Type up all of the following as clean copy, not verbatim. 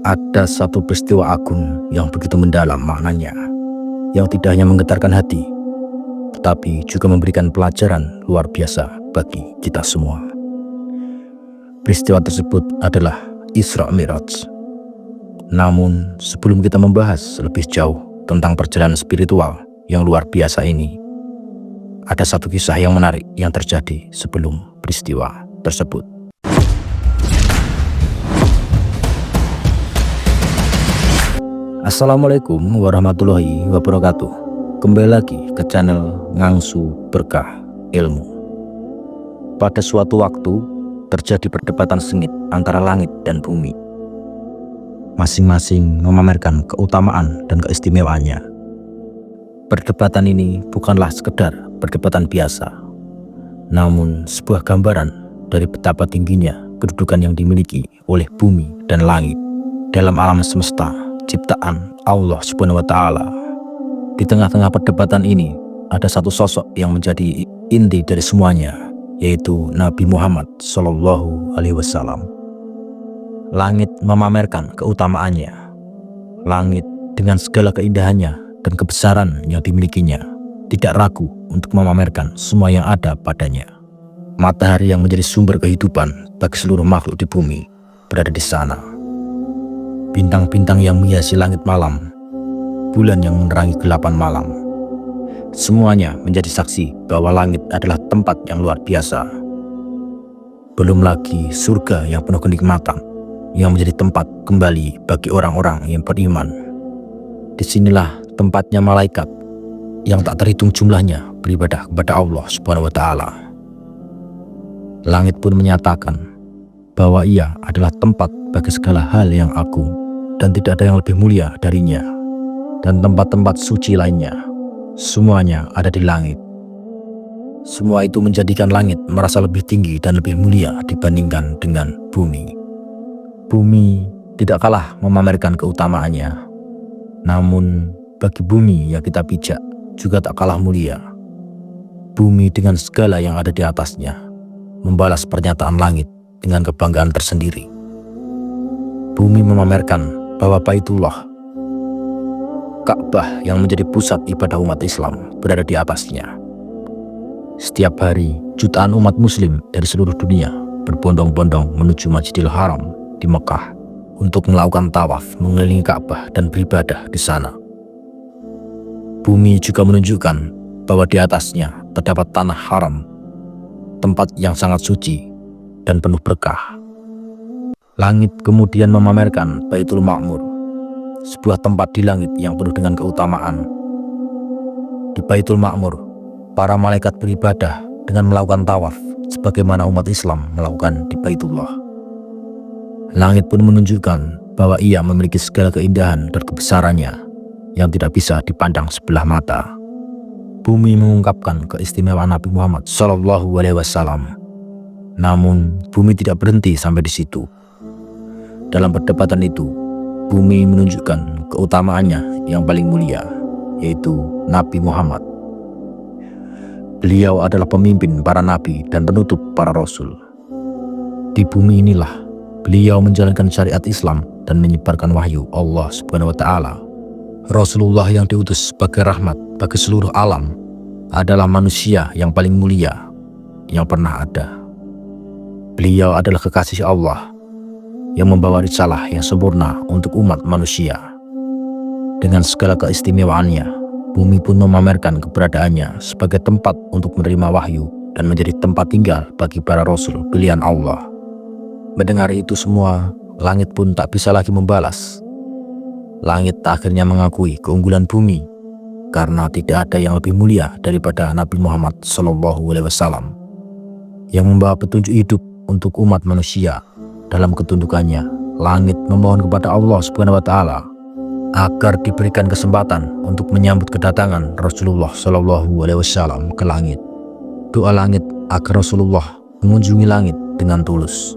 Ada satu peristiwa agung yang begitu mendalam maknanya, yang tidak hanya menggetarkan hati, tetapi juga memberikan pelajaran luar biasa bagi kita semua. Peristiwa tersebut adalah Isra Mi'raj. Namun sebelum kita membahas lebih jauh tentang perjalanan spiritual yang luar biasa ini, ada satu kisah yang menarik yang terjadi sebelum peristiwa tersebut. Assalamualaikum warahmatullahi wabarakatuh. Kembali lagi ke channel Ngangsu Berkah Ilmu. Pada suatu waktu terjadi perdebatan sengit antara langit dan bumi. Masing-masing memamerkan keutamaan dan keistimewaannya. Perdebatan ini bukanlah sekedar perdebatan biasa, namun sebuah gambaran dari betapa tingginya kedudukan yang dimiliki oleh bumi dan langit dalam alam semesta ciptaan Allah Subhanahu wa Ta'ala. Di tengah-tengah perdebatan ini ada satu sosok yang menjadi inti dari semuanya, yaitu Nabi Muhammad Sallallahu Alaihi Wasallam. Langit memamerkan keutamaannya. Langit dengan segala keindahannya dan kebesaran yang dimilikinya tidak ragu untuk memamerkan semua yang ada padanya. Matahari yang menjadi sumber kehidupan bagi seluruh makhluk di bumi berada di sana. Bintang-bintang yang menghiasi langit malam, bulan yang menerangi gelapan malam, semuanya menjadi saksi bahwa langit adalah tempat yang luar biasa. Belum lagi surga yang penuh kenikmatan, yang menjadi tempat kembali bagi orang-orang yang beriman. Disinilah tempatnya malaikat yang tak terhitung jumlahnya beribadah kepada Allah Subhanahu wa Ta'ala. Langit pun menyatakan bahwa ia adalah tempat bagi segala hal yang agung dan tidak ada yang lebih mulia darinya. Dan tempat-tempat suci lainnya, semuanya ada di langit. Semua itu menjadikan langit merasa lebih tinggi dan lebih mulia dibandingkan dengan bumi. Bumi tidak kalah memamerkan keutamaannya, namun bagi bumi yang kita pijak juga tak kalah mulia. Bumi dengan segala yang ada di atasnya membalas pernyataan langit dengan kebanggaan tersendiri. Bumi memamerkan bahwa Baitullah, Ka'bah yang menjadi pusat ibadah umat Islam, berada di atasnya. Setiap hari jutaan umat muslim dari seluruh dunia berbondong-bondong menuju Masjidil Haram di Mekah untuk melakukan tawaf mengelilingi Ka'bah dan beribadah di sana. Bumi juga menunjukkan bahwa di atasnya terdapat tanah haram, tempat yang sangat suci dan penuh berkah. Langit kemudian memamerkan Baitul Ma'mur, sebuah tempat di langit yang penuh dengan keutamaan. Di Baitul Ma'mur, para malaikat beribadah dengan melakukan tawaf sebagaimana umat Islam melakukan di Baitullah. Langit pun menunjukkan bahwa ia memiliki segala keindahan dan kebesarannya yang tidak bisa dipandang sebelah mata. Bumi mengungkapkan keistimewaan Nabi Muhammad Sallallahu Alaihi Wasallam. Namun bumi tidak berhenti sampai di situ. Dalam perdebatan itu, bumi menunjukkan keutamaannya yang paling mulia, yaitu Nabi Muhammad. Beliau adalah pemimpin para nabi dan penutup para rasul. Di bumi inilah beliau menjalankan syariat Islam dan menyebarkan wahyu Allah Subhanahu wa Ta'ala. Rasulullah yang diutus sebagai rahmat bagi seluruh alam adalah manusia yang paling mulia yang pernah ada. Beliau adalah kekasih Allah yang membawa risalah yang sempurna untuk umat manusia. Dengan segala keistimewaannya, bumi pun memamerkan keberadaannya sebagai tempat untuk menerima wahyu dan menjadi tempat tinggal bagi para rasul pilihan Allah. Mendengar itu semua, langit pun tak bisa lagi membalas. Langit akhirnya mengakui keunggulan bumi karena tidak ada yang lebih mulia daripada Nabi Muhammad Sallallahu Alaihi Wasallam yang membawa petunjuk hidup untuk umat manusia. Dalam ketundukannya, langit memohon kepada Allah Subhanahu wa Ta'ala agar diberikan kesempatan untuk menyambut kedatangan Rasulullah Sallallahu Alaihi Wasallam ke langit. Doa langit agar Rasulullah mengunjungi langit dengan tulus.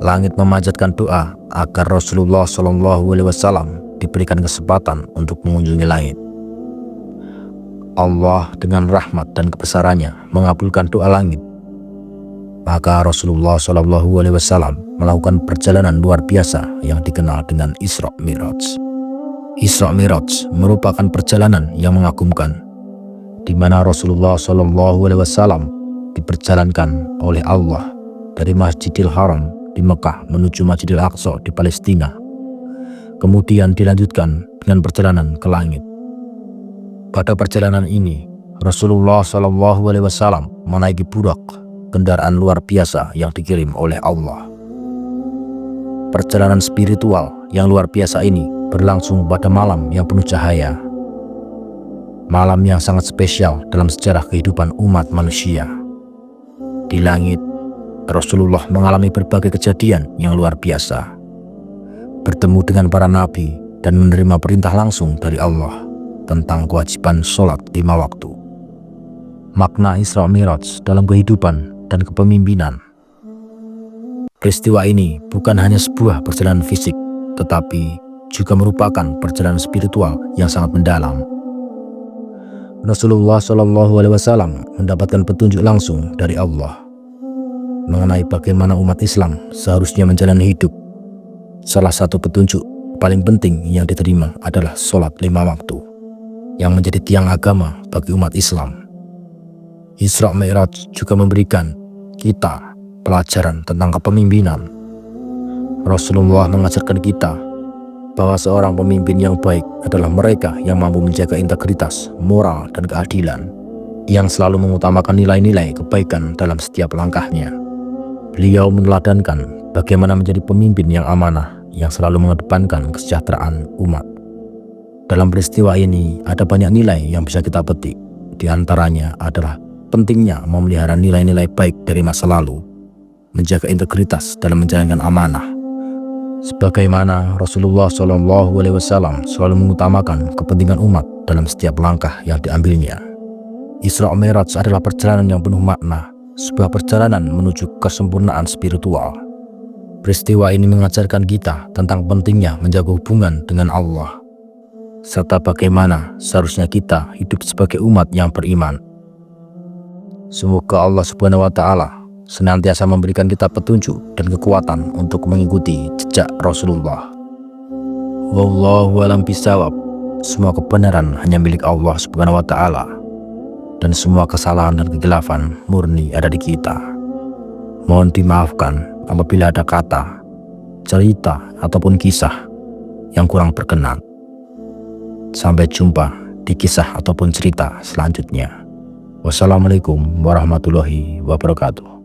Langit memanjatkan doa agar Rasulullah Sallallahu Alaihi Wasallam diberikan kesempatan untuk mengunjungi langit. Allah dengan rahmat dan kebesarannya mengabulkan doa langit. Maka Rasulullah SAW melakukan perjalanan luar biasa yang dikenal dengan Isra Mi'raj. Isra Mi'raj merupakan perjalanan yang mengagumkan, di mana Rasulullah SAW diperjalankan oleh Allah dari Masjidil Haram di Mekah menuju Masjidil Aqsa di Palestina. Kemudian dilanjutkan dengan perjalanan ke langit. Pada perjalanan ini, Rasulullah SAW menaiki burak, kendaraan luar biasa yang dikirim oleh Allah. Perjalanan spiritual yang luar biasa ini berlangsung pada malam yang penuh cahaya. Malam yang sangat spesial dalam sejarah kehidupan umat manusia. Di langit, Rasulullah mengalami berbagai kejadian yang luar biasa. Bertemu dengan para nabi dan menerima perintah langsung dari Allah tentang kewajiban sholat 5 waktu. Makna Isra Mi'raj dalam kehidupan dan kepemimpinan. Peristiwa ini bukan hanya sebuah perjalanan fisik, tetapi juga merupakan perjalanan spiritual yang sangat mendalam. Rasulullah SAW mendapatkan petunjuk langsung dari Allah mengenai bagaimana umat Islam seharusnya menjalani hidup. Salah satu petunjuk paling penting yang diterima adalah sholat 5 waktu, yang menjadi tiang agama bagi umat Islam. Isra Mi'raj juga memberikan kita pelajaran tentang kepemimpinan. Rasulullah mengajarkan kita bahwa seorang pemimpin yang baik adalah mereka yang mampu menjaga integritas, moral, dan keadilan, yang selalu mengutamakan nilai-nilai kebaikan dalam setiap langkahnya. Beliau meneladankan bagaimana menjadi pemimpin yang amanah, yang selalu mengedepankan kesejahteraan umat. Dalam peristiwa ini ada banyak nilai yang bisa kita petik. Di antaranya adalah pentingnya memelihara nilai-nilai baik dari masa lalu, menjaga integritas dalam menjalankan amanah, sebagaimana Rasulullah SAW selalu mengutamakan kepentingan umat dalam setiap langkah yang diambilnya. Isra Mi'raj adalah perjalanan yang penuh makna, sebuah perjalanan menuju kesempurnaan spiritual. Peristiwa ini mengajarkan kita tentang pentingnya menjaga hubungan dengan Allah, serta bagaimana seharusnya kita hidup sebagai umat yang beriman. Semoga Allah Subhanahu wa Ta'ala senantiasa memberikan kita petunjuk dan kekuatan untuk mengikuti jejak Rasulullah. Wallahu a'lam bishawab. Semua kebenaran hanya milik Allah Subhanahu wa Ta'ala, dan semua kesalahan dan kekilafan murni ada di kita. Mohon dimaafkan apabila ada kata, cerita, ataupun kisah yang kurang berkenan. Sampai jumpa di kisah ataupun cerita selanjutnya. Wassalamualaikum warahmatullahi wabarakatuh.